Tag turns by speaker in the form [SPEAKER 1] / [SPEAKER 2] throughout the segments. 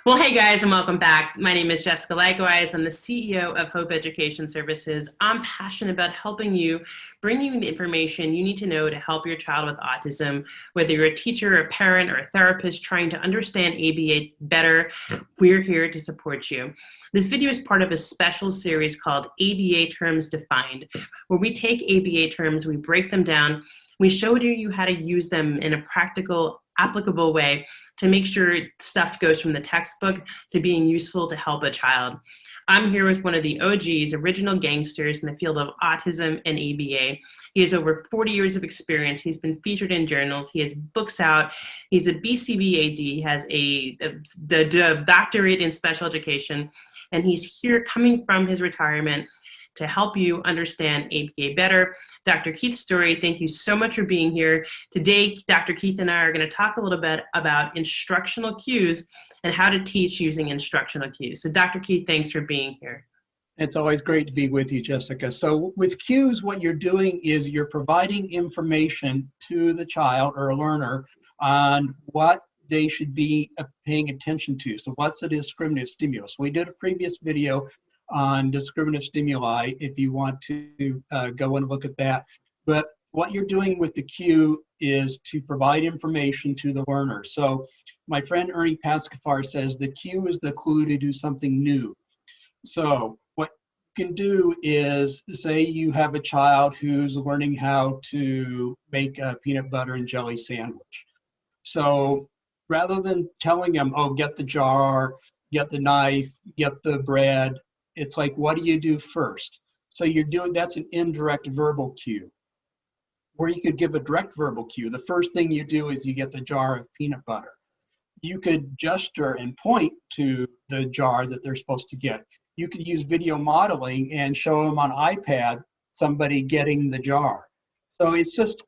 [SPEAKER 1] Well, hey guys, and welcome back. My name is Jessica. Likewise, I'm the CEO of Hope Education Services. I'm passionate about helping you, bring you the information you need to know to help your child with autism. Whether you're a teacher, a parent, or a therapist trying to understand ABA better, we're here to support you. This video is part of a special series called ABA Terms Defined, where we take ABA terms, we break them down, we show you how to use them in a practical, applicable way to make sure stuff goes from the textbook to being useful to help a child. I'm here with one of the OGs, original gangsters in the field of autism and ABA. He has over 40 years of experience. He's been featured in journals. He has books out. He's a BCBAD. He has the doctorate in special education. And he's here coming from his retirement to help you understand ABA better. Dr. Keith Storey, thank you so much for being here. Today, Dr. Keith and I are going to talk a little bit about instructional cues and how to teach using instructional cues. So Dr. Keith, thanks for being here.
[SPEAKER 2] It's always great to be with you, Jessica. So with cues, what you're doing is you're providing information to the child or a learner on what they should be paying attention to. So what's the discriminative stimulus? We did a previous video on discriminative stimuli if you want to go and look at that. But what you're doing with the cue is to provide information to the learner. So my friend Ernie Pascafar says the cue is the clue to do something new. So what you can do is, say you have a child who's learning how to make a peanut butter and jelly sandwich. So rather than telling them, oh, get the jar, get the knife, get the bread, it's like, what do you do first? So you're doing, that's an indirect verbal cue. Or you could give a direct verbal cue. The first thing you do is you get the jar of peanut butter. You could gesture and point to the jar that they're supposed to get. You could use video modeling and show them on iPad somebody getting the jar. So it's just,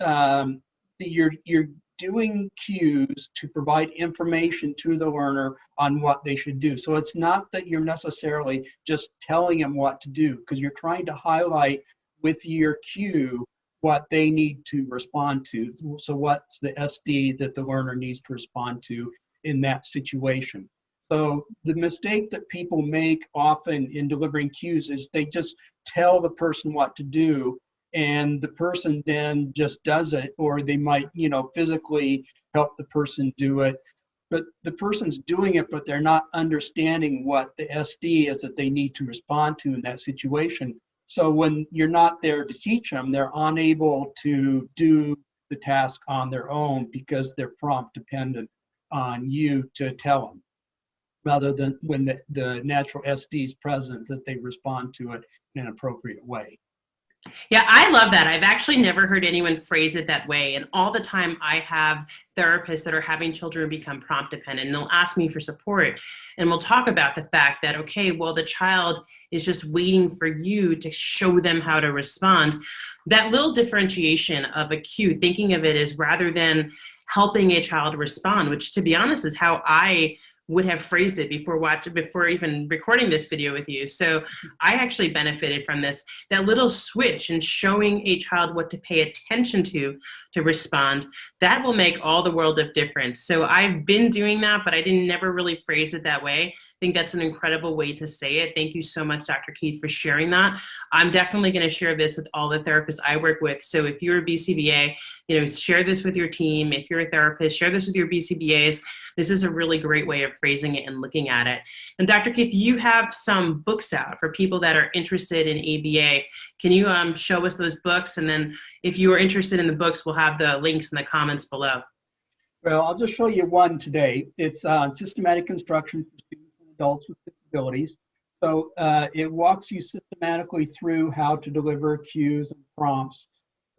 [SPEAKER 2] you're doing cues to provide information to the learner on what they should do. So it's not that you're necessarily just telling them what to do, because you're trying to highlight with your cue what they need to respond to. So what's the SD that the learner needs to respond to in that situation. So the mistake that people make often in delivering cues is they just tell the person what to do, and the person then just does it, or they might, physically help the person do it. But the person's doing it, but they're not understanding what the SD is that they need to respond to in that situation. So when you're not there to teach them, they're unable to do the task on their own because they're prompt dependent on you to tell them, rather than when the natural SD is present, that they respond to it in an appropriate way.
[SPEAKER 1] Yeah, I love that. I've actually never heard anyone phrase it that way. And all the time I have therapists that are having children become prompt dependent, and they'll ask me for support. And we'll talk about the fact that, okay, well, the child is just waiting for you to show them how to respond. That little differentiation of a cue, thinking of it as rather than helping a child respond, which to be honest is how I would have phrased it before even recording this video with you. So I actually benefited from this, that little switch and showing a child what to pay attention to respond. That will make all the world of difference. So I've been doing that, but I didn't never really phrase it that way. I think that's an incredible way to say it. Thank you so much, Dr. Keith, for sharing that. I'm definitely going to share this with all the therapists I work with. So if you're a BCBA, share this with your team. If you're a therapist, share this with your BCBAs. This is a really great way of phrasing it and looking at it. And Dr. Keith, you have some books out for people that are interested in ABA. Can you show us those books? And then if you are interested in the books, we'll have the links in the comments below.
[SPEAKER 2] Well, I'll just show you one today. It's on systematic instruction for students and adults with disabilities. So it walks you systematically through how to deliver cues and prompts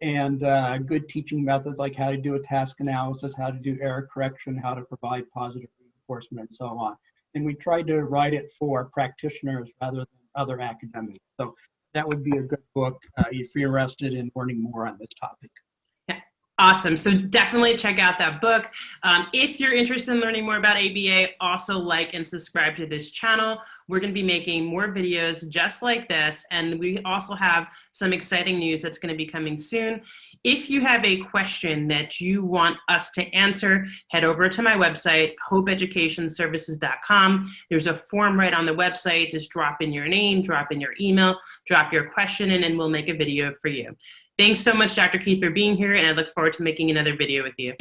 [SPEAKER 2] and good teaching methods, like how to do a task analysis, how to do error correction, how to provide positive reinforcement, and so on. And we tried to write it for practitioners rather than other academics. So that would be a good book if you're interested in learning more on this topic.
[SPEAKER 1] Awesome. So definitely check out that book. If you're interested in learning more about ABA, also like and subscribe to this channel. We're going to be making more videos just like this. And we also have some exciting news that's going to be coming soon. If you have a question that you want us to answer, head over to my website, hopeeducationservices.com. There's a form right on the website. Just drop in your name, drop in your email, drop your question in, and we'll make a video for you. Thanks so much, Dr. Keith, for being here, and I look forward to making another video with you.